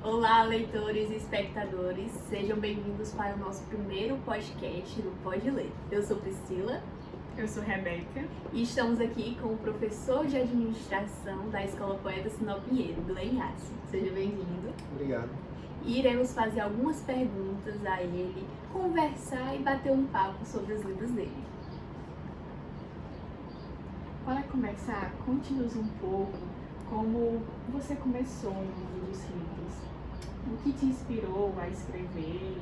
Olá, leitores e espectadores, sejam bem-vindos para o nosso primeiro podcast do Pode Ler. Eu sou Priscila. Eu sou Rebeca. E estamos aqui com o professor de administração da Escola Poeta Sinop Pinheiro, Glenn Yassi. Seja bem-vindo. Obrigado. E iremos fazer algumas perguntas a ele, conversar e bater um papo sobre os livros dele. Para começar, conte-nos um pouco como você começou no mundo dos livros. O que te inspirou a escrever?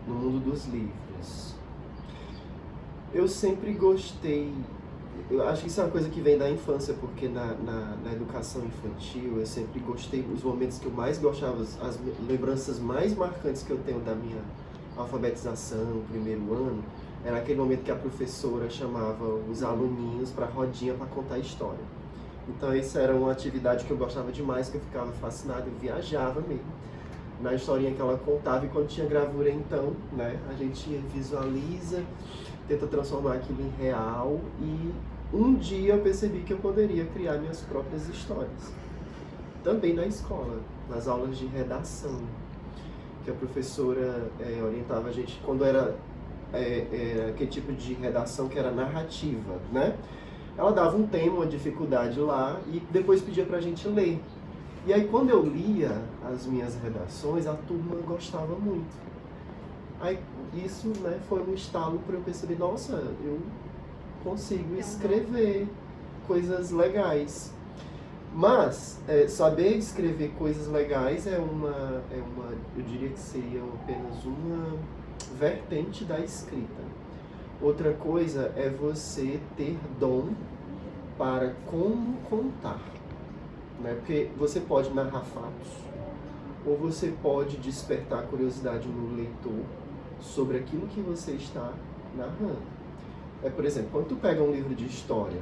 No mundo dos livros. Eu sempre gostei, eu acho que isso é uma coisa que vem da infância, porque na educação infantil eu sempre gostei, os momentos que eu mais gostava, as lembranças mais marcantes que eu tenho da minha alfabetização, primeiro ano, era aquele momento que a professora chamava os aluninhos para a rodinha para contar história. Então isso era uma atividade que eu gostava demais, que eu ficava fascinado, eu viajava mesmo na historinha que ela contava, e quando tinha gravura então, né, a gente visualiza, tenta transformar aquilo em real, e um dia eu percebi que eu poderia criar minhas próprias histórias. Também na escola, nas aulas de redação, que a professora orientava a gente quando era aquele tipo de redação que era narrativa, né? Ela dava um tema, uma dificuldade lá, e depois pedia pra gente ler. E aí quando eu lia as minhas redações, a turma gostava muito. Aí isso, né, foi um estalo para eu perceber, nossa, eu consigo escrever coisas legais. Mas saber escrever coisas legais eu diria que seria apenas uma vertente da escrita. Outra coisa é você ter dom para como contar, né? Porque você pode narrar fatos, ou você pode despertar curiosidade no leitor sobre aquilo que você está narrando. Por exemplo, quando tu pega um livro de história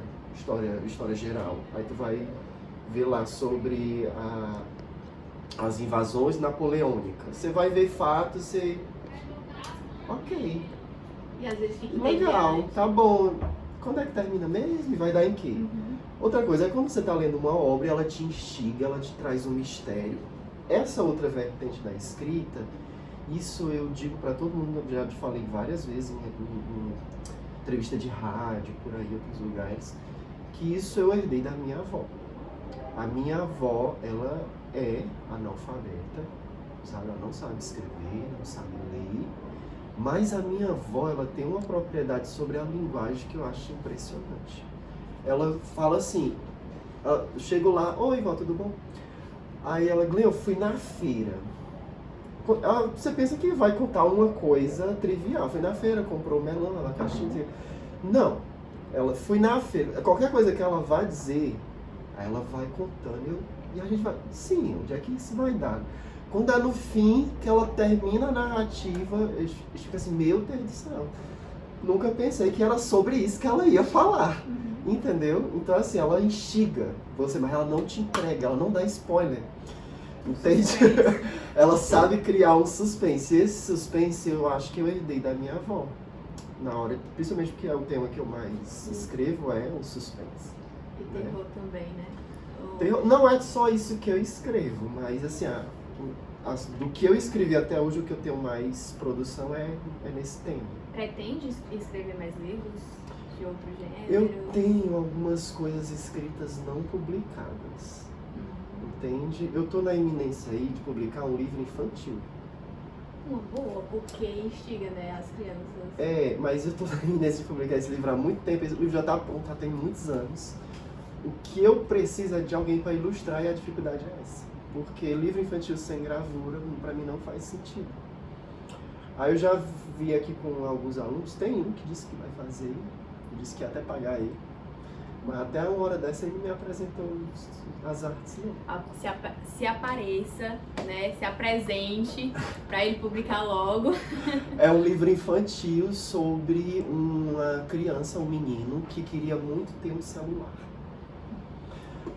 geral, aí tu vai ver lá sobre as invasões napoleônicas. Você vai ver fatos e ok. E às vezes fica Legal, entediante. tá bom. Quando é que termina mesmo? E vai dar em quê? Outra coisa é quando você está lendo uma obra, ela te instiga, ela te traz um mistério. Essa outra vertente da escrita, isso eu digo para todo mundo, já te falei várias vezes em entrevista de rádio, por aí, outros lugares, que isso eu herdei da minha avó. A minha avó, ela é analfabeta, sabe? Ela não sabe escrever, não sabe ler, mas a minha avó, ela tem uma propriedade sobre a linguagem que eu acho impressionante. Ela fala assim, eu chego lá, oi vó, tudo bom? Aí ela, Glenn, eu fui na feira. Você pensa que vai contar uma coisa trivial, foi na feira, comprou melão, abacaxi, não, ela foi na feira, qualquer coisa que ela vai dizer, aí ela vai contando, e a gente vai, sim, onde é que isso vai dar? Quando é no fim, que ela termina a narrativa, eu fico assim, meu Deus do céu, nunca pensei que era sobre isso que ela ia falar. Entendeu? Então assim, ela instiga você, mas ela não te entrega, ela não dá spoiler. Entende? Ela sabe criar um suspense. E esse suspense eu acho que eu herdei da minha avó. Na hora, principalmente porque é o tema que eu mais escrevo, é o suspense. E terror também, né? Não é só isso que eu escrevo, mas assim, do que eu escrevi até hoje, o que eu tenho mais produção é nesse tema. Pretende escrever mais livros de outro gênero? Eu tenho algumas coisas escritas não publicadas, entende? Eu tô na iminência aí de publicar um livro infantil. Uma boa, porque instiga, né, as crianças. Mas eu tô na iminência de publicar esse livro há muito tempo, esse livro já tá pronto, já tem muitos anos. O que eu preciso é de alguém para ilustrar, e a dificuldade é essa. Porque livro infantil sem gravura, pra mim, não faz sentido. Aí eu já vi aqui com alguns alunos, tem um que disse que vai fazer, disse que ia até pagar ele. Mas até uma hora dessa ele me apresentou as artes, não. Se apareça, né? Se apresente para ele publicar logo. É um livro infantil sobre uma criança, um menino, que queria muito ter um celular.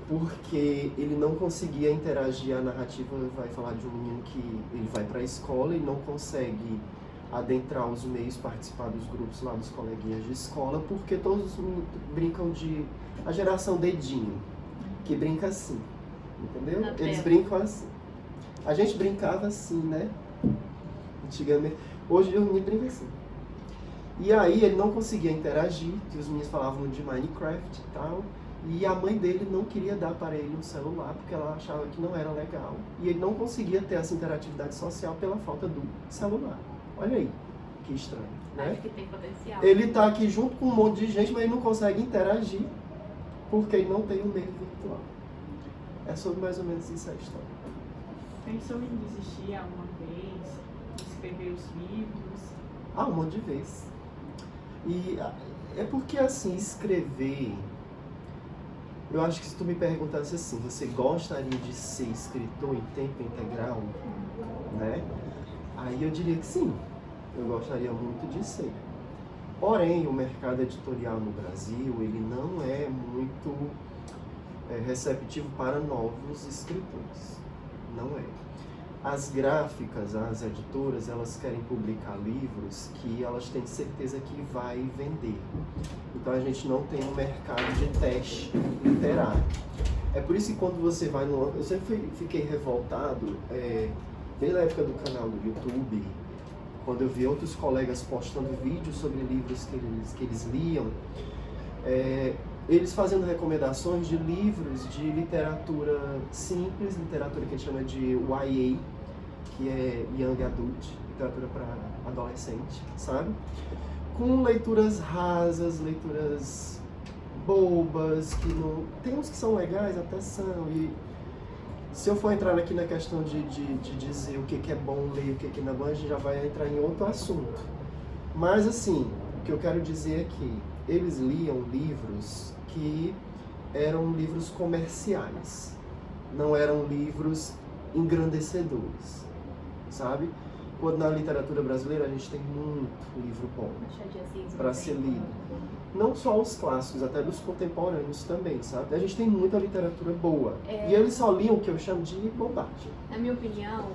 Porque ele não conseguia interagir, a narrativa vai falar de um menino que ele vai para a escola e não consegue adentrar os meios, participar dos grupos lá dos coleguinhas de escola, porque todos os meninos brincam de... a geração dedinho, que brinca assim, entendeu? Eles brincam assim. A gente brincava assim, né? Antigamente. Hoje os meninos brincam assim. E aí ele não conseguia interagir, que os meninos falavam de Minecraft e tal. E a mãe dele não queria dar para ele um celular, porque ela achava que não era legal. E ele não conseguia ter essa interatividade social pela falta do celular. Olha aí, que estranho, né? Acho que tem potencial. Ele tá aqui junto com um monte de gente, mas ele não consegue interagir, porque ele não tem um meio virtual. É sobre mais ou menos isso a história. Pensou em desistir alguma vez? Escrever os livros? Ah, um monte de vezes. E é porque, assim, escrever... Eu acho que se tu me perguntasse assim, você gostaria de ser escritor em tempo integral, né? Aí eu diria que sim, eu gostaria muito de ser. Porém, o mercado editorial no Brasil, ele não é muito receptivo para novos escritores. Não é. As gráficas, as editoras, elas querem publicar livros que elas têm certeza que vai vender. Então a gente não tem um mercado de teste literário. É por isso que quando você vai no... Eu sempre fiquei revoltado, desde a época do canal do YouTube, quando eu vi outros colegas postando vídeos sobre livros que eles liam, eles fazendo recomendações de livros de literatura simples, literatura que a gente chama de YA, que é Young Adult, literatura para adolescente, sabe? Com leituras rasas, leituras bobas, que não... Tem uns que são legais, até são, e se eu for entrar aqui na questão de dizer o que é bom ler, o que não é bom, a gente já vai entrar em outro assunto. Mas assim, o que eu quero dizer é que eles liam livros que eram livros comerciais, não eram livros engrandecedores, sabe? Quando na literatura brasileira a gente tem muito livro bom para ser lido. Não só os clássicos, até dos contemporâneos também, sabe? A gente tem muita literatura boa. E eles só liam o que eu chamo de bobagem. Na minha opinião,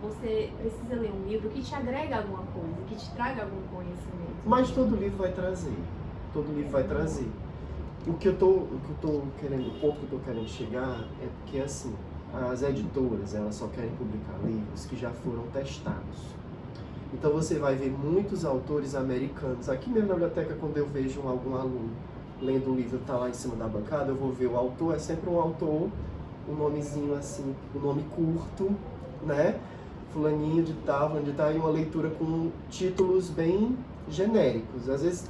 você precisa ler um livro que te agrega alguma coisa, que te traga algum conhecimento. Mas todo livro vai trazer. Todo livro vai trazer. O ponto que eu tô querendo chegar é porque, assim, as editoras, elas só querem publicar livros que já foram testados. Então você vai ver muitos autores americanos. Aqui mesmo na biblioteca, quando eu vejo algum aluno lendo um livro, tá lá em cima da bancada, eu vou ver o autor, é sempre um autor, um nomezinho assim, um nome curto, né? Fulaninho de tal, e uma leitura com títulos bem genéricos. Às vezes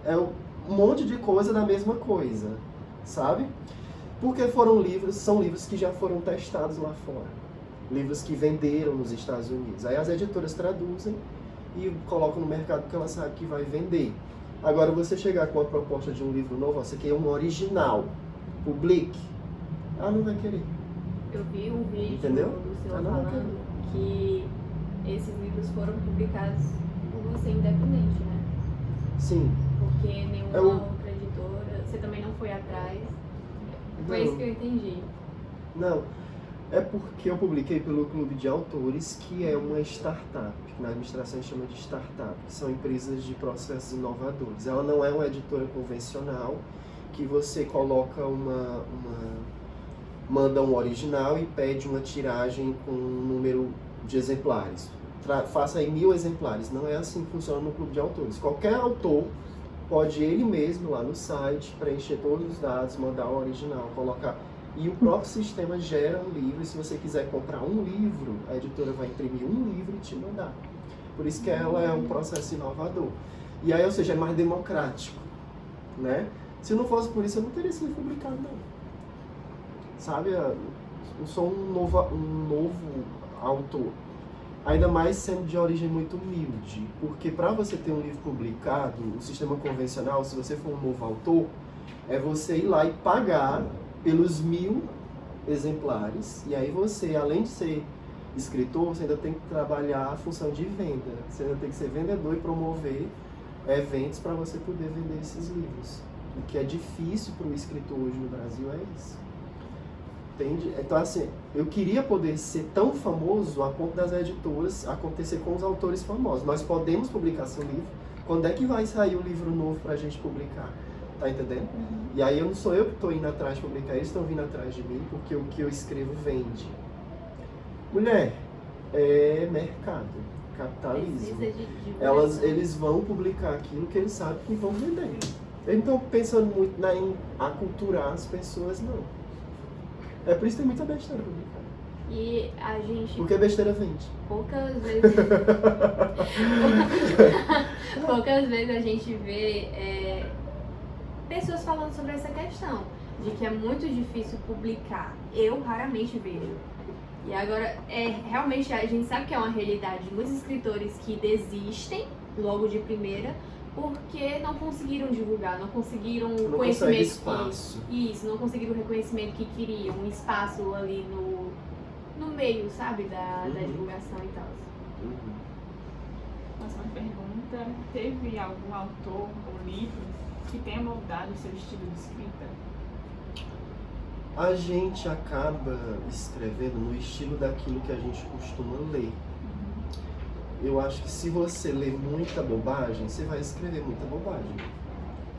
é um monte de coisa da mesma coisa, sabe? Porque são livros que já foram testados lá fora. Livros que venderam nos Estados Unidos. Aí as editoras traduzem e colocam no mercado porque elas sabem que vai vender. Agora, você chegar com a proposta de um livro novo, você quer um original, publique, ela não vai querer. Eu vi um vídeo Entendeu? do senhor falando que esses livros foram publicados por você independente, né? Sim. Porque nenhuma outra editora, você também não foi atrás. Foi isso que eu entendi. Não. É porque eu publiquei pelo Clube de Autores, que é uma startup, que na administração a gente chama de startup, que são empresas de processos inovadores. Ela não é uma editora convencional, que você coloca manda um original e pede uma tiragem com um número de exemplares. Faça aí 1000 exemplares. Não é assim que funciona no Clube de Autores. Qualquer autor pode ele mesmo lá no site preencher todos os dados, mandar o original, colocar... E o próprio sistema gera um livro, e se você quiser comprar um livro, a editora vai imprimir um livro e te mandar. Por isso que ela é um processo inovador. E aí, ou seja, é mais democrático, né? Se não fosse por isso, eu não teria sido publicado, não. Sabe? Eu sou um novo autor. Ainda mais sendo de origem muito humilde. Porque para você ter um livro publicado, o sistema convencional, se você for um novo autor, é você ir lá e pagar pelos 1000 exemplares, e aí você, além de ser escritor, você ainda tem que trabalhar a função de venda. Você ainda tem que ser vendedor e promover eventos para você poder vender esses livros. O que é difícil para o escritor hoje no Brasil é isso. Entende? Então, assim, eu queria poder ser tão famoso a ponto das editoras acontecer com os autores famosos. Nós podemos publicar seu livro. Quando é que vai sair o livro novo para a gente publicar? Tá entendendo? E aí não sou eu que estou indo atrás de publicar, eles estão vindo atrás de mim, porque o que eu escrevo vende. Mulher, é mercado, capitalismo. Precisa de divulgação. Eles vão publicar aquilo que eles sabem que vão vender. Eles não estão pensando muito em aculturar as pessoas, não. É por isso que tem muita besteira publicada. E a gente Porque besteira vende. poucas vezes poucas vezes a gente vê pessoas falando sobre essa questão de que é muito difícil publicar. Eu raramente vejo. E agora, realmente a gente sabe que é uma realidade de muitos escritores que desistem logo de primeira porque não conseguiram divulgar, não conseguiram o Não conhecimento consegue espaço. Isso, não conseguiram o reconhecimento que queriam, um espaço ali no meio, sabe, da divulgação e tal. Uhum. Próxima pergunta. Teve algum autor ou livro que tenha moldado o seu estilo de escrita? A gente acaba escrevendo no estilo daquilo que a gente costuma ler. Eu acho que se você lê muita bobagem, você vai escrever muita bobagem.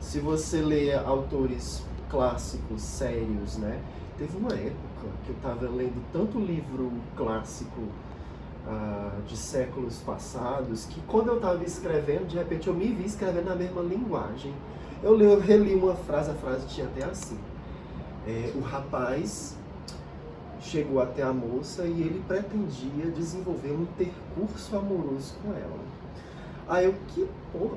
Se você lê autores clássicos, sérios, né? Teve uma época que eu estava lendo tanto livro clássico de séculos passados, que quando eu estava escrevendo, de repente eu me vi escrevendo na mesma linguagem. Eu reli uma frase, a frase tinha até assim. O rapaz chegou até a moça e ele pretendia desenvolver um intercurso amoroso com ela. Aí eu, que porra,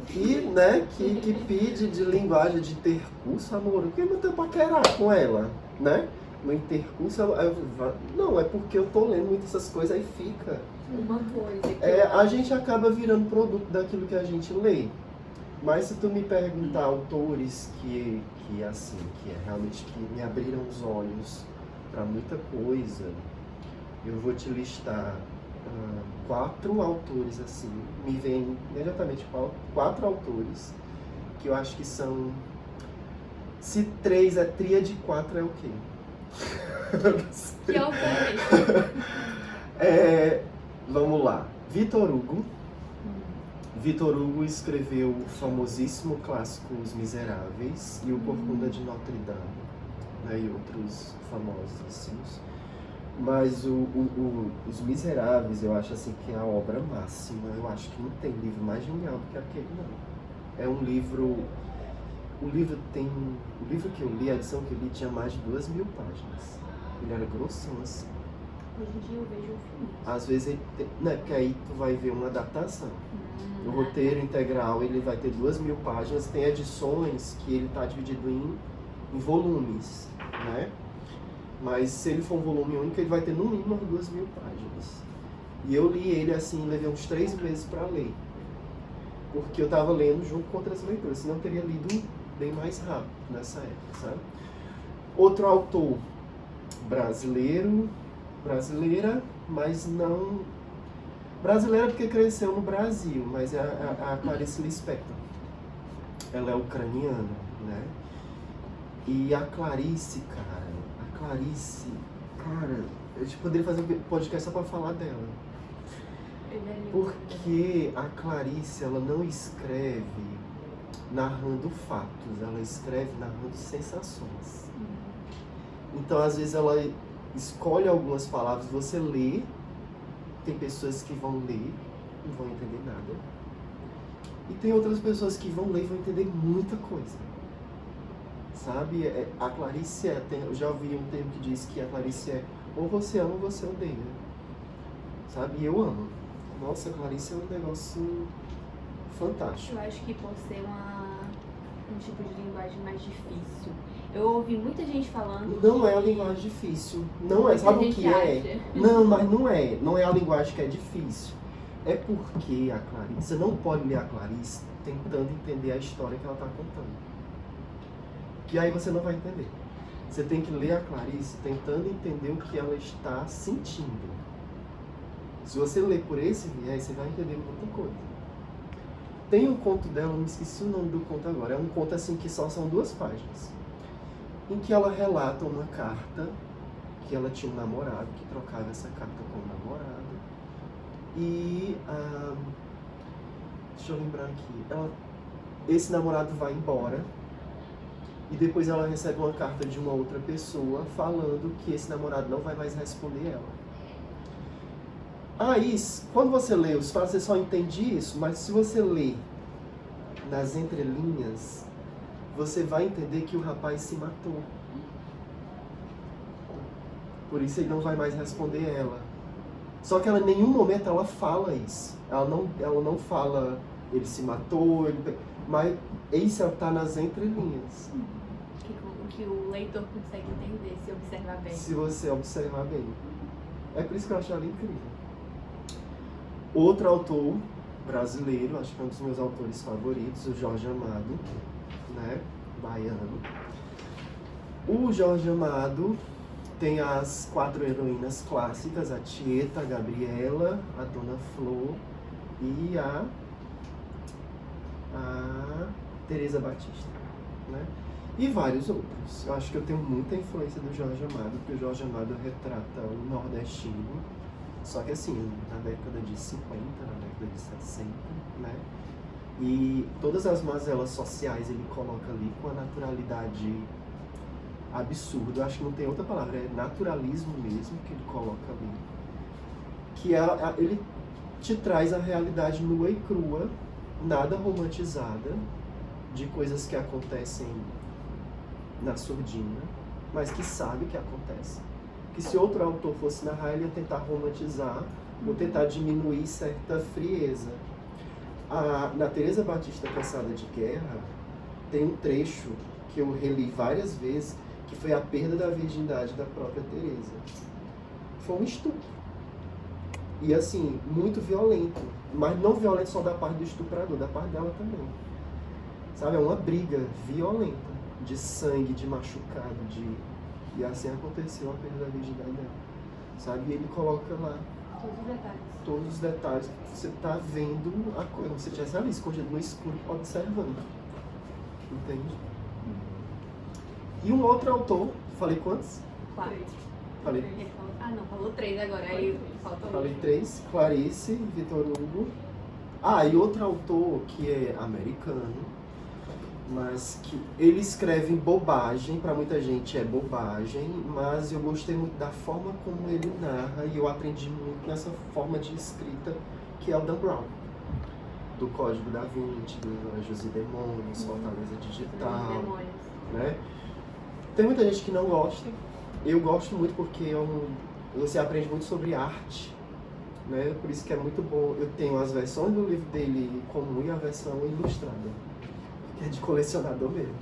que pede de linguagem de intercurso amoroso, porque não tem paquerar com ela, né? No intercurso, não, é porque eu tô lendo muitas essas coisas, aí fica. Uma coisa que A gente acaba virando produto daquilo que a gente lê. Mas se tu me perguntar autores que realmente que me abriram os olhos para muita coisa, eu vou te listar 4 autores assim, me vem imediatamente 4 autores que eu acho que são, se 3 é tríade, 4 é o quê? que é o começo. Vamos lá, Victor Hugo. Victor Hugo escreveu o famosíssimo clássico Os Miseráveis e o Corcunda de Notre Dame, né, e outros famosos assim. Mas Os Miseráveis eu acho assim que é a obra máxima. Eu acho que não tem livro mais genial do que aquele, não. É um livro. O livro que eu li, a edição que eu li, tinha mais de 2.000 páginas. Ele era grossão assim. Hoje em dia eu vejo o filme. Às vezes ele tem, né, porque aí tu vai ver uma adaptação. O roteiro integral ele vai ter 2.000 páginas, tem edições que ele está dividido em volumes, né? Mas se ele for um volume único, ele vai ter no mínimo 2.000 páginas. E eu li ele assim, levei uns 3 meses para ler. Porque eu estava lendo junto com outras leituras, senão eu teria lido bem mais rápido nessa época, sabe? Outro autor brasileira, mas não... Brasileira porque cresceu no Brasil, mas é a Clarice Lispector. Ela é ucraniana, né? E a Clarice, a gente poderia fazer um podcast só pra falar dela. Porque a Clarice, ela não escreve narrando fatos, ela escreve narrando sensações. Então, às vezes, ela escolhe algumas palavras, você lê, tem pessoas que vão ler e não vão entender nada. E tem outras pessoas que vão ler e vão entender muita coisa. Sabe? A Clarice eu já ouvi um termo que diz que a Clarice é ou você ama ou você odeia. Sabe? E eu amo. Nossa, a Clarice é um negócio fantástico. Eu acho que por ser um tipo de linguagem mais difícil. Eu ouvi muita gente falando. Não é a linguagem difícil. Não é. Sabe o que é? Não, mas não é. Não é a linguagem que é difícil. É porque a Clarice, você não pode ler a Clarice tentando entender a história que ela está contando. Que aí você não vai entender. Você tem que ler a Clarice tentando entender o que ela está sentindo. Se você ler por esse viés, você vai entender muita coisa. Tem um conto dela, não me esqueci o nome do conto agora. É um conto assim que só são 2 páginas. Em que ela relata uma carta que ela tinha um namorado, que trocava essa carta com o namorado. E, deixa eu lembrar aqui, esse namorado vai embora e depois ela recebe uma carta de uma outra pessoa falando que esse namorado não vai mais responder ela. Aí, quando você lê os fatos, você só entende isso, mas se você lê nas entrelinhas, você vai entender que o rapaz se matou. Por isso ele não vai mais responder ela. Só que ela, em nenhum momento ela fala isso. Ela não fala, ele se matou, mas isso está nas entrelinhas. Que o leitor consegue entender se observar bem. Se você observar bem. É por isso que eu acho ela incrível. Outro autor brasileiro, acho que é um dos meus autores favoritos, o Jorge Amado, né? Baiano. O Jorge Amado tem as 4 heroínas clássicas, a Tieta, a Gabriela, a Dona Flor e a Teresa Batista, né? E vários outros. Eu acho que eu tenho muita influência do Jorge Amado, porque o Jorge Amado retrata o nordestino, só que assim, na década de 50, na década de 60, né? E todas as mazelas sociais ele coloca ali com a naturalidade absurda. Eu acho que não tem outra palavra, é naturalismo mesmo que ele coloca ali. Que ele te traz a realidade nua e crua, nada romantizada, de coisas que acontecem na surdina, mas que sabe que acontece. Que se outro autor fosse narrar, ele ia tentar romantizar ou tentar diminuir certa frieza. Na Teresa Batista Cansada de Guerra, tem um trecho que eu reli várias vezes, que foi a perda da virgindade da própria Teresa. Foi um estupro. E assim, muito violento. Mas não violento só da parte do estuprador, da parte dela também. Sabe, é uma briga violenta, de sangue, de machucado, E assim aconteceu a perda da virgindade dela. Sabe, e ele coloca lá Todos os detalhes. todos os detalhes. Você tá vendo a coisa, como se estivesse ali, escondido no escuro, observando. Entende? E um outro autor, falei quantos? 4. Falei, Ele falou, falou 3 agora, aí faltou falei 3, Clarice, Vitor Hugo. E outro autor que é americano, mas que ele escreve bobagem, pra muita gente é bobagem, mas eu gostei muito da forma como ele narra e eu aprendi muito nessa forma de escrita, que é o Dan Brown. Do Código da Vinci, do Anjos e Demônios, Fortaleza Digital, demônios. né? Tem muita gente que não gosta. Eu gosto muito porque você aprende muito sobre arte, né? Por isso que é muito bom. Eu tenho as versões do livro dele comum e a versão ilustrada, que é de colecionador mesmo.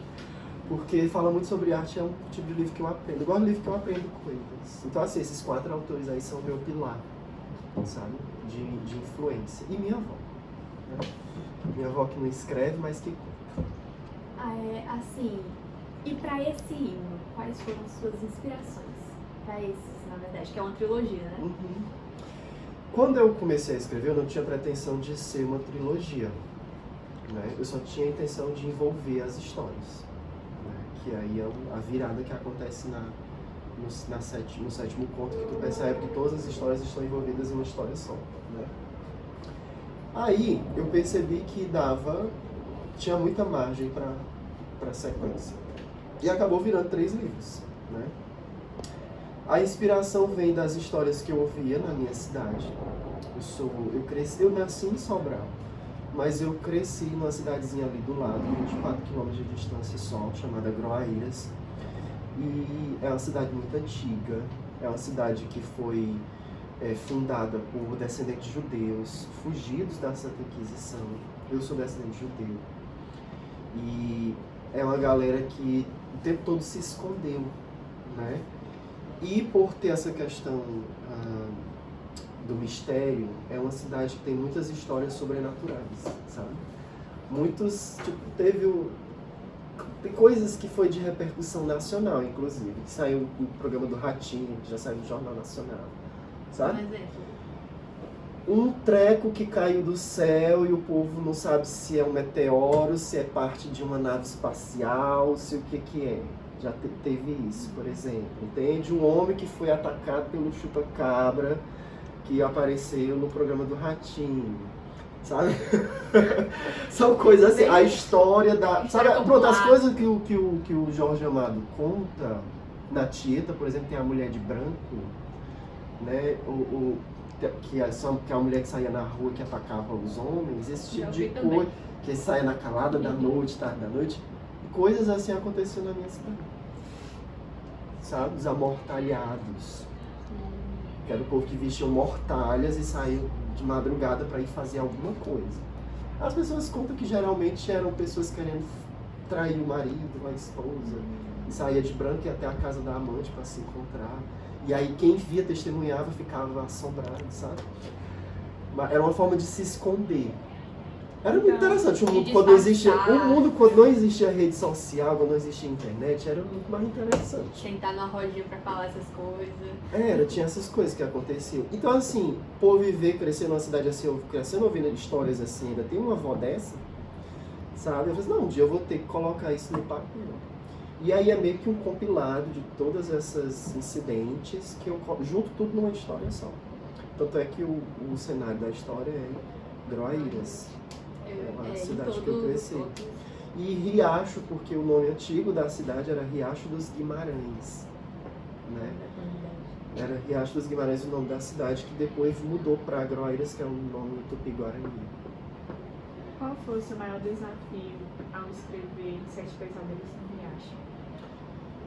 Porque fala muito sobre arte, é um tipo de livro que eu aprendo. Eu gosto de livro que eu aprendo coisas. Então, assim, esses 4 autores aí são meu pilar, sabe? De influência. E minha avó, né? Minha avó que não escreve, mas que conta. Assim, e pra esse hino, quais foram as suas inspirações? Pra esses, na verdade, que é uma trilogia, né? Uhum. Quando eu comecei a escrever, eu não tinha pretensão de ser uma trilogia, né? Eu só tinha a intenção de envolver as histórias, né? Que aí é a virada que acontece no sétimo conto, que tu percebe que todas as histórias estão envolvidas em uma história só, né? Aí eu percebi que tinha muita margem para sequência. E acabou virando 3 livros, né? A inspiração vem das histórias que eu ouvia na minha cidade. Eu nasci em Sobral, mas eu cresci numa cidadezinha ali do lado, 24 quilômetros de distância só, chamada Groaíras. E é uma cidade muito antiga, é uma cidade que foi fundada por descendentes judeus, fugidos da Santa Inquisição. Eu sou descendente judeu. E é uma galera que o tempo todo se escondeu, né? E por ter essa questão do mistério, é uma cidade que tem muitas histórias sobrenaturais, sabe? Tem coisas que foi de repercussão nacional, inclusive. Saiu no programa do Ratinho, que já saiu no Jornal Nacional, sabe? Um exemplo. Um treco que caiu do céu e o povo não sabe se é um meteoro, se é parte de uma nave espacial, se o que é. Já teve isso, por exemplo. Entende? Um homem que foi atacado pelo chupa-cabra que apareceu no programa do Ratinho, sabe? São coisas assim, a história da... Sabe, pronto, as coisas que o Jorge Amado conta, na Tieta, por exemplo, tem a mulher de branco, né? que é uma mulher que saía na rua que atacava os homens, esse tipo Já de vi também. coisa, que saia na calada da noite, tarde da noite, coisas assim aconteciam na minha cidade. Sabe? Os amortalhados. Que era o povo que vestia mortalhas e saiu de madrugada para ir fazer alguma coisa. As pessoas contam que geralmente eram pessoas querendo trair o marido, a esposa, e saía de branco e ia até a casa da amante para se encontrar. E aí quem via, testemunhava, ficava assombrado, sabe? Mas era uma forma de se esconder. Era muito interessante. O mundo, quando não existia rede social, quando não existia internet, era muito mais interessante. Sentar numa rodinha pra falar essas coisas. Tinha essas coisas que aconteciam. Então, assim, por viver, crescer numa cidade assim, eu crescendo ouvindo histórias assim, ainda tem uma avó dessa, sabe? Eu falei, não, um dia eu vou ter que colocar isso no papel. E aí é meio que um compilado de todas essas incidentes que eu junto tudo numa história só. Tanto é que o cenário da história é Groaíras. É a cidade que eu cresci. E Riacho, porque o nome antigo da cidade era Riacho dos Guimarães, né? Era Riacho dos Guimarães o nome da cidade, que depois mudou para Groaíras, que é o nome tupi-guarani. Qual foi o seu maior desafio ao escrever Sete Pesadelos no Riacho?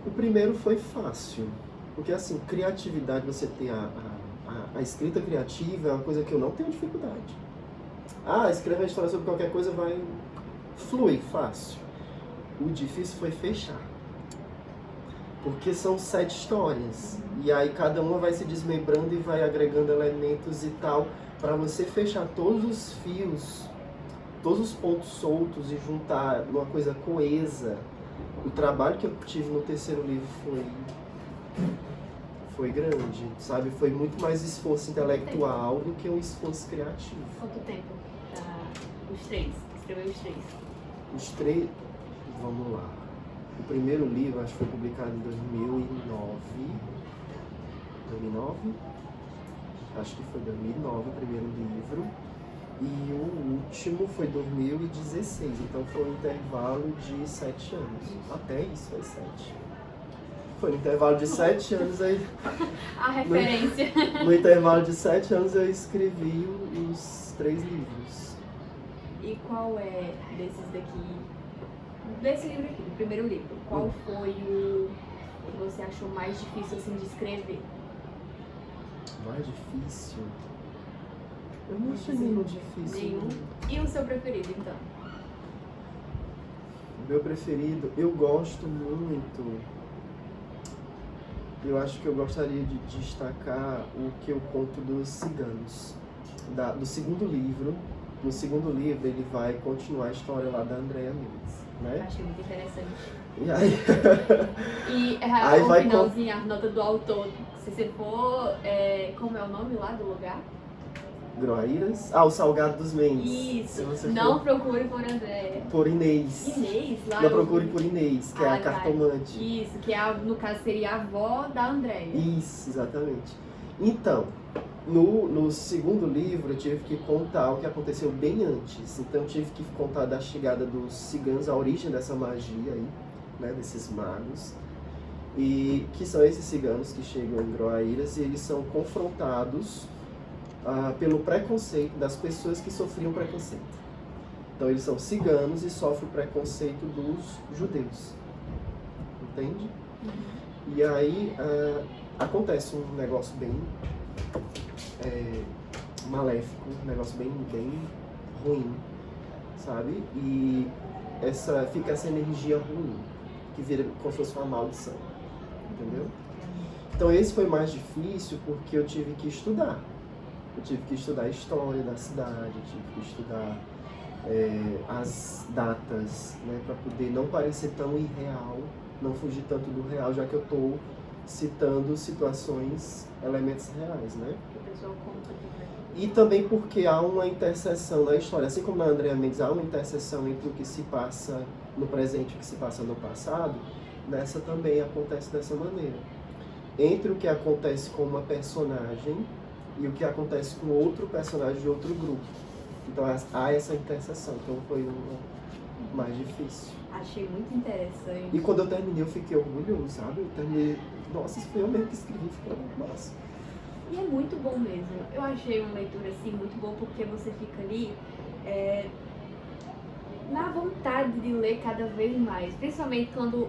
O primeiro foi fácil, porque assim, criatividade, você ter a escrita criativa é uma coisa que eu não tenho dificuldade. Escrever uma história sobre qualquer coisa vai fluir fácil. O difícil foi fechar. Porque são 7 histórias. E aí cada uma vai se desmembrando e vai agregando elementos e tal, para você fechar todos os fios, todos os pontos soltos e juntar numa coisa coesa. O trabalho que eu tive no terceiro livro foi grande, sabe? Foi muito mais esforço intelectual do que um esforço criativo. Quanto tempo? Os 3. Escreveu os 3. Os 3, vamos lá. O primeiro livro, acho que foi publicado em 2009. 2009? Acho que foi 2009 o primeiro livro. E o último foi 2016, então foi um intervalo de 7 anos. Até isso foi 7. Foi no intervalo de 7 anos aí. A referência. No intervalo de 7 anos eu escrevi os 3 livros. E qual é desses daqui, desse livro aqui, do primeiro livro, qual foi o que você achou mais difícil assim de escrever? Mais difícil? Eu não achei nenhum difícil. Nenhum? E o seu preferido, então? O meu preferido, eu gosto muito. Eu acho que eu gostaria de destacar o que eu conto dos ciganos. Do segundo livro. No segundo livro ele vai continuar a história lá da Andrea Mendes, né? Achei muito interessante. E aí... E o finalzinho, a nota do autor, se você for, como é o nome lá do lugar? Groaíras? O Salgado dos Mendes. Isso, não procure por Andréia. Por Inês. Inês, lá. Não procure por Inês, que é a cartomante. Isso, que no caso seria a avó da Andréia. Isso, exatamente. Então, no segundo livro eu tive que contar o que aconteceu bem antes. Então eu tive que contar da chegada dos ciganos, a origem dessa magia aí, né, desses magos. E que são esses ciganos que chegam em Groaíras e eles são confrontados pelo preconceito das pessoas que sofriam preconceito. Então eles são ciganos e sofrem o preconceito dos judeus. Entende? E aí acontece um negócio bem maléfico, um negócio bem ruim, sabe? E fica essa energia ruim, que vira como se fosse uma maldição, entendeu? Então esse foi mais difícil porque eu tive que estudar. Eu tive que estudar a história da cidade, eu tive que estudar as datas, né, para poder não parecer tão irreal, não fugir tanto do real, já que eu estou citando situações, elementos reais, né? Que o pessoal conta aqui, né? E também porque há uma interseção na história, assim como na Andrea Mendes há uma interseção entre o que se passa no presente e o que se passa no passado, nessa também acontece dessa maneira. Entre o que acontece com uma personagem e o que acontece com outro personagem de outro grupo. Então há essa interseção, então foi o mais difícil. Achei muito interessante. E quando eu terminei eu fiquei orgulhoso, sabe? Eu terminei, nossa, isso foi eu mesmo que escrevi, ficou massa. E é muito bom mesmo. Eu achei uma leitura assim muito boa porque você fica ali na vontade de ler cada vez mais. Principalmente quando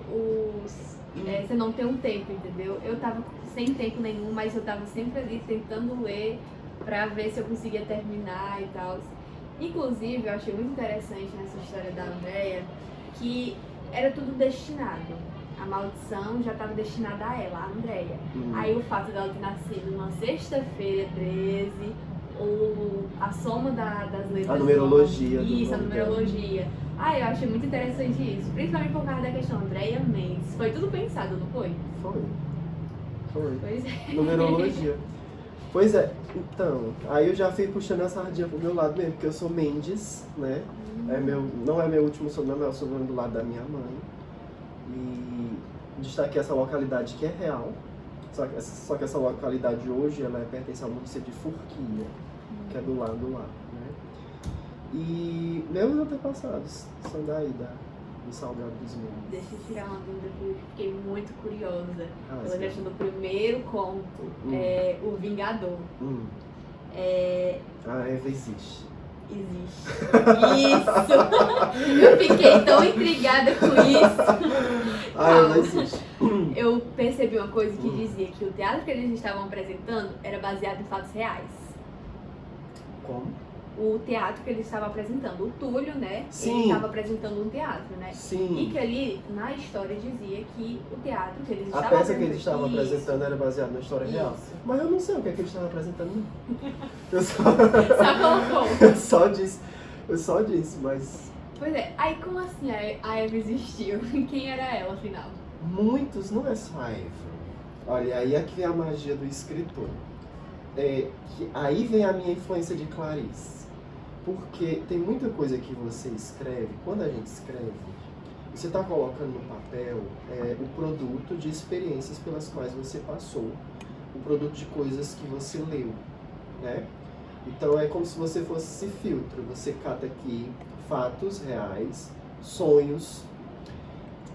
você não tem um tempo, entendeu? Eu tava sem tempo nenhum, mas eu tava sempre ali tentando ler pra ver se eu conseguia terminar e tal. Inclusive, eu achei muito interessante nessa história da Andrea que era tudo destinado. A maldição já estava destinada a ela, a Andrea. Aí o fato dela ter nascido numa sexta-feira 13, a soma das letras. A numerologia. Isso, a numerologia. Eu achei muito interessante isso. Principalmente por causa da questão Andrea Mendes. Foi tudo pensado, não foi? Foi. Pois é. Numerologia. Pois é, então, aí eu já fui puxando a sardinha pro meu lado mesmo, porque eu sou Mendes, né? Não é meu último sobrenome, é o sobrenome do lado da minha mãe. E destaquei essa localidade que é real, só que essa localidade hoje, ela pertence ao município de Forquilha, que é do lado lá, né? E meus antepassados são daí, do Salgado dos Mendes. Deixa eu tirar uma dúvida que eu fiquei muito curiosa. Pela Sim. questão do primeiro conto, O Vingador. A Eva existe. Existe. Isso! Eu fiquei tão intrigada com isso. Ela existe. Eu percebi uma coisa que dizia que o teatro que eles estavam apresentando era baseado em fatos reais. Como? O teatro que eles estavam apresentando, o Túlio, né? Sim. Ele estava apresentando um teatro, né? Sim. E que ali, na história, dizia que o teatro que eles A estavam peça que eles estavam Isso. apresentando era baseada na história real. Isso. Mas eu não sei o que é que eles estavam apresentando, não. Eu Só colocou. eu só disse, mas Pois é, aí como assim a Eva existiu? Quem era ela, afinal? muitos, não é só a Eva. Olha, aí é que vem a magia do escritor. Aí vem a minha influência de Clarice. Porque tem muita coisa que você escreve, quando a gente escreve, você está colocando no papel o produto de experiências pelas quais você passou, o produto de coisas que você leu, né? Então é como se você fosse esse filtro, você cata aqui fatos reais, sonhos,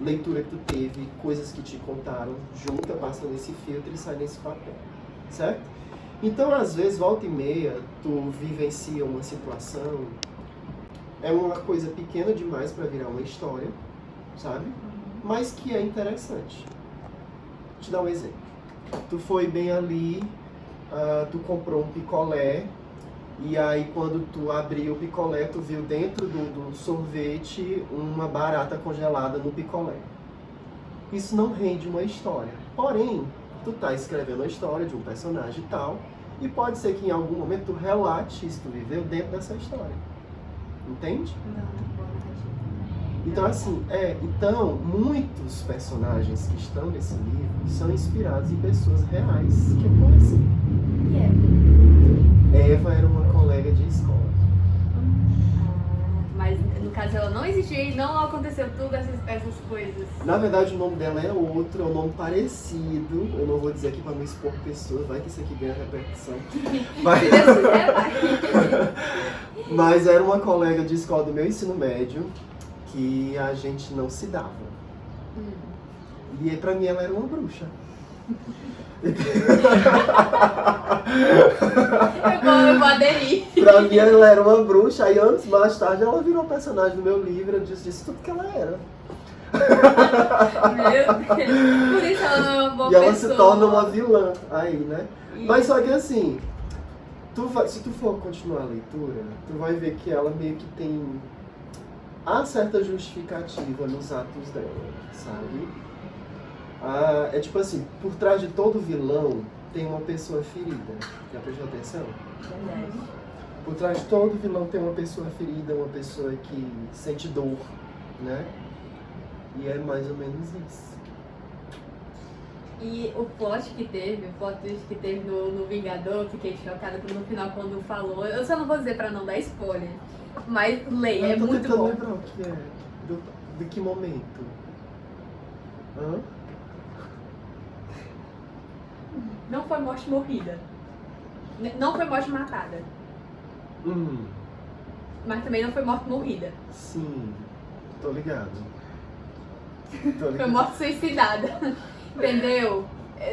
leitura que tu teve, coisas que te contaram, junta, passa nesse filtro e sai nesse papel, certo? Então, às vezes, volta e meia, tu vivencia uma situação, é uma coisa pequena demais para virar uma história, sabe? Mas que é interessante. Vou te dar um exemplo. Tu foi bem ali, tu comprou um picolé, e aí quando tu abriu o picolé, tu viu dentro do sorvete uma barata congelada no picolé. Isso não rende uma história. Porém, tu tá escrevendo a história de um personagem e tal, e pode ser que em algum momento tu relate isso que tu viveu dentro dessa história. Entende? Então assim, então muitos personagens que estão nesse livro são inspirados em pessoas reais que eu conheci. Eva era uma colega de escola. Mas no caso ela não existia e não aconteceu tudo essas coisas. Na verdade o nome dela é outro, é um nome parecido. Eu não vou dizer aqui para não expor pessoas, vai que isso aqui ganha repercussão. Se Deus quiser, vai. Mas era uma colega de escola do meu ensino médio que a gente não se dava. E pra mim ela era uma bruxa. Eu vou aderir. Pra mim ela era uma bruxa, aí anos mais tarde ela virou personagem do meu livro, eu disse tudo que ela era. Meu Deus. Por isso ela não é uma boa E pessoa. ela se torna uma vilã aí, né? Isso. Mas só que assim, se tu for continuar a leitura, tu vai ver que ela meio que tem... Há certa justificativa nos atos dela, sabe? É tipo assim, por trás de todo vilão tem uma pessoa ferida. Já prestou atenção? Verdade. Por trás de todo vilão tem uma pessoa ferida, uma pessoa que sente dor, né? E é mais ou menos isso. E o plot twist que teve no Vingador, eu fiquei chocada no final quando falou. Eu só não vou dizer pra não dar spoiler, mas leia, é muito bom. Eu tô tentando lembrar o que é, de que momento. Hã? Não foi morte morrida. Não foi morte matada. Mas também não foi morte morrida. Sim, tô ligado. Foi morte suicidada. Entendeu?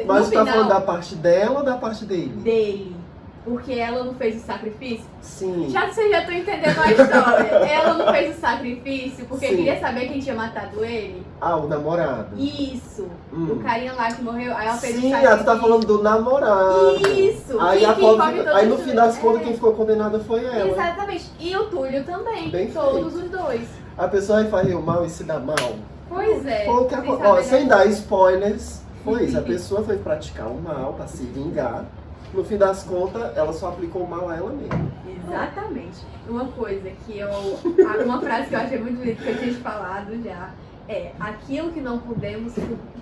Mas no você tá falando da final, parte dela ou da parte dele? dele. Porque ela não fez o sacrifício. Sim. Vocês já estão entendendo a história. Ela não fez o sacrifício porque Sim. queria saber quem tinha matado ele. Ah, o namorado. Isso. O carinha lá que morreu. Aí ela fez o Sim, sacrifício. tu tá falando do namorado. Isso. Aí, Quem aí come no todas final das as- contas, quem ficou condenada foi ela. Exatamente. E o Túlio também. Bem Todos os dois. A pessoa vai fazer o mal e se dá mal. Pois é. Foi o que Sem ó, saber sem da- dar spoilers, foi isso. A pessoa foi praticar o mal pra se vingar. No fim das contas, ela só aplicou o mal a ela mesma. Exatamente. Uma coisa que uma frase que eu achei muito bonita, que eu tinha te falado já, é: aquilo que não pudemos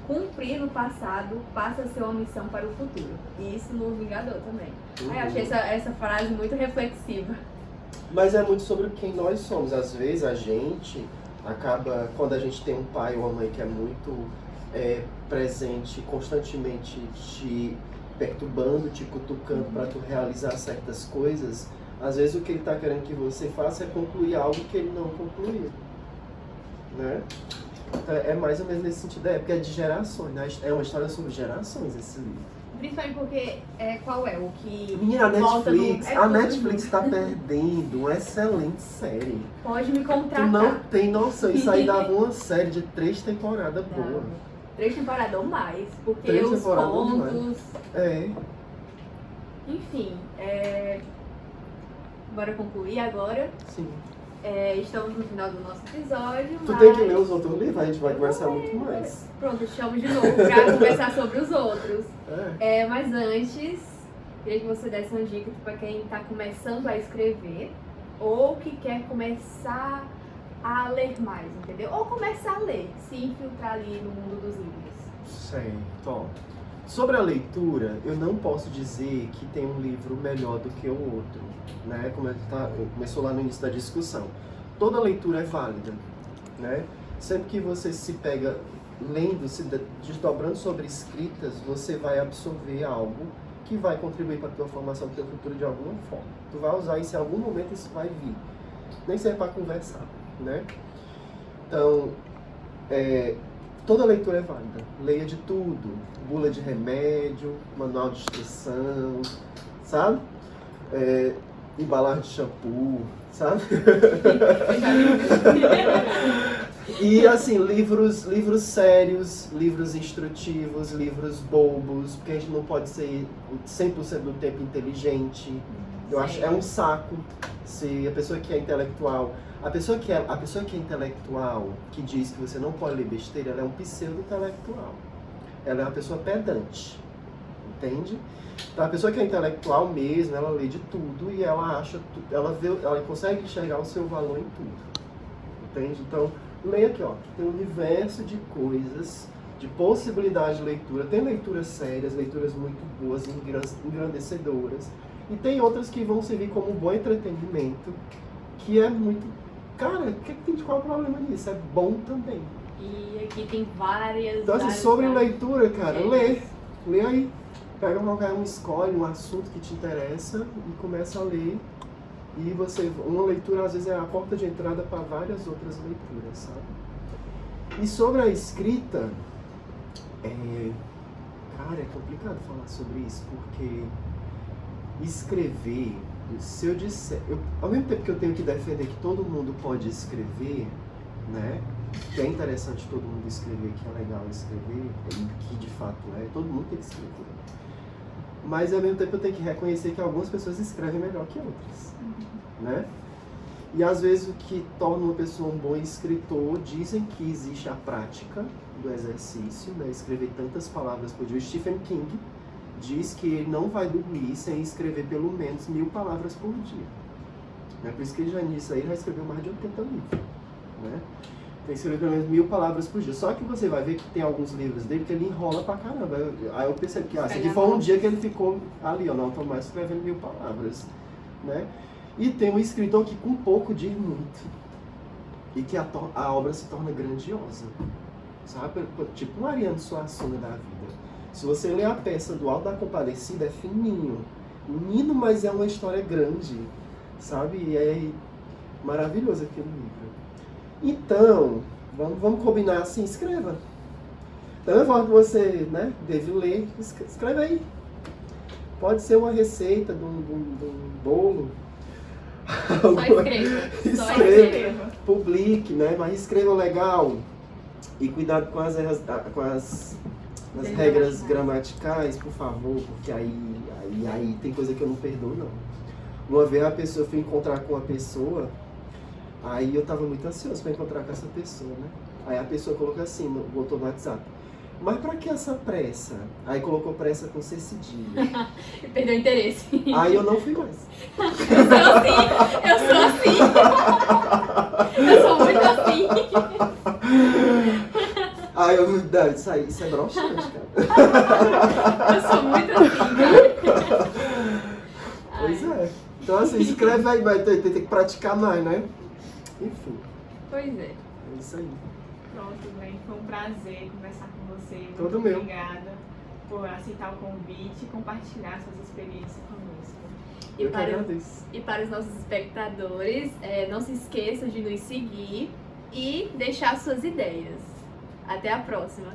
cumprir no passado passa a ser uma missão para o futuro. E isso no Vingador também. Aí eu achei essa frase muito reflexiva. Mas é muito sobre quem nós somos. Às vezes a gente acaba, quando a gente tem um pai ou uma mãe que é muito presente, constantemente te perturbando, te cutucando para tu realizar certas coisas, às vezes o que ele está querendo que você faça é concluir algo que ele não concluiu, né? Então, é mais ou menos nesse sentido, porque é de gerações, né? É uma história sobre gerações esse livro. Principalmente porque, qual é? O que Minha volta Netflix, no- a tudo. Netflix está perdendo uma excelente série. Pode me Tu contratar. não tem noção, isso aí dava uma série de 3 temporadas boa. Não. 3 temporadas ou mais, porque 3 os temporadas ou mais. contos... É. Enfim, bora concluir agora. Sim. Estamos no final do nosso episódio, Tu mas... tem que ler os outros livros, a gente vai conversar muito mais. Pronto, chamo de novo pra conversar sobre os outros. É. Mas antes, queria que você desse uma dica para quem tá começando a escrever ou que quer começar a ler mais, entendeu? Ou começar a ler, se infiltrar ali no mundo dos livros. Certo. Ó, sobre a leitura, eu não posso dizer que tem um livro melhor do que o outro, né? Como começou lá no início da discussão. Toda leitura é válida, né? Sempre que você se pega lendo, se desdobrando sobre escritas, você vai absorver algo que vai contribuir para a tua formação do teu futuro de alguma forma. Tu vai usar isso em algum momento, isso vai vir. Nem serve para conversar, né? Então, toda leitura é válida. Leia de tudo. Bula de remédio, manual de instrução, sabe? Embalagem de shampoo, sabe? E assim, livros sérios, livros instrutivos, livros bobos, porque a gente não pode ser 100% do tempo inteligente. Eu acho um saco se a pessoa que é intelectual, a pessoa que é intelectual, que diz que você não pode ler besteira, ela é um pseudo-intelectual. Ela é uma pessoa pedante, entende? Então a pessoa que é intelectual mesmo, ela lê de tudo e ela acha, ela consegue enxergar o seu valor em tudo, entende? Então leia aqui, ó, tem um universo de coisas, de possibilidades de leitura. Tem leituras sérias, leituras muito boas, engrandecedoras. E tem outras que vão servir como um bom entretenimento, que é muito... Cara, qual é o problema nisso? É bom também. E aqui tem várias... Então, assim, sobre leitura, cara, lê aí. Pega qualquer um, escolhe um assunto que te interessa e começa a ler. E uma leitura, às vezes, é a porta de entrada para várias outras leituras, sabe? E sobre a escrita, cara, é complicado falar sobre isso, porque escrever, se eu disser... ao mesmo tempo que eu tenho que defender que todo mundo pode escrever, né? Que é interessante todo mundo escrever, que é legal escrever, que de fato todo mundo tem que escrever. Mas ao mesmo tempo eu tenho que reconhecer que algumas pessoas escrevem melhor que outras, né? E às vezes o que torna uma pessoa um bom escritor, dizem que existe a prática do exercício, né? Escrever tantas palavras por dia. O Stephen King diz que ele não vai dormir sem escrever pelo menos 1000 palavras por dia. É por isso que ele já nisso aí já escreveu mais de 80 livros, né? Tem que escrever pelo menos 1000 palavras por dia. Só que você vai ver que tem alguns livros dele que ele enrola pra caramba. Aí eu percebi que esse aqui foi um dia que ele ficou ali, ó, no automático escrevendo 1000 palavras, né? E tem um escritor que com pouco diz muito. E que a obra se torna grandiosa, sabe? Tipo um Ariano Suassuna da vida. Se você ler a peça do Alto da Compadecida, é fininho. Menino, mas é uma história grande, sabe? E é maravilhoso aquele livro. Então, vamos combinar assim, escreva. Então eu falo que você, né, deve ler, escreve aí. Pode ser uma receita de um bolo. Só escreva. Só Escreva. escreva. Publique, né? Mas escreva legal. E cuidado com as regras gramaticais, por favor, porque aí tem coisa que eu não perdoo, não. Uma vez eu fui encontrar com uma pessoa, aí eu tava muito ansioso para encontrar com essa pessoa, né? Aí a pessoa colocou assim, botou no WhatsApp: mas pra que essa pressa? Aí colocou pressa com C cedilha. Perdeu o interesse. Aí eu não fui mais. Eu sou assim. Eu sou muito assim. Aí eu isso é broxante, cara. Eu sou muito assim, cara. Pois Ai. é. Então assim, escreve aí, vai ter que praticar mais, né? Enfim, Pois é. é isso aí. Pronto, Glenn, foi um prazer conversar com você. Muito Todo meu. obrigada por aceitar o convite e compartilhar suas experiências conosco. E Eu que para, agradeço. e para os nossos espectadores, não se esqueça de nos seguir e deixar suas ideias. Até a próxima!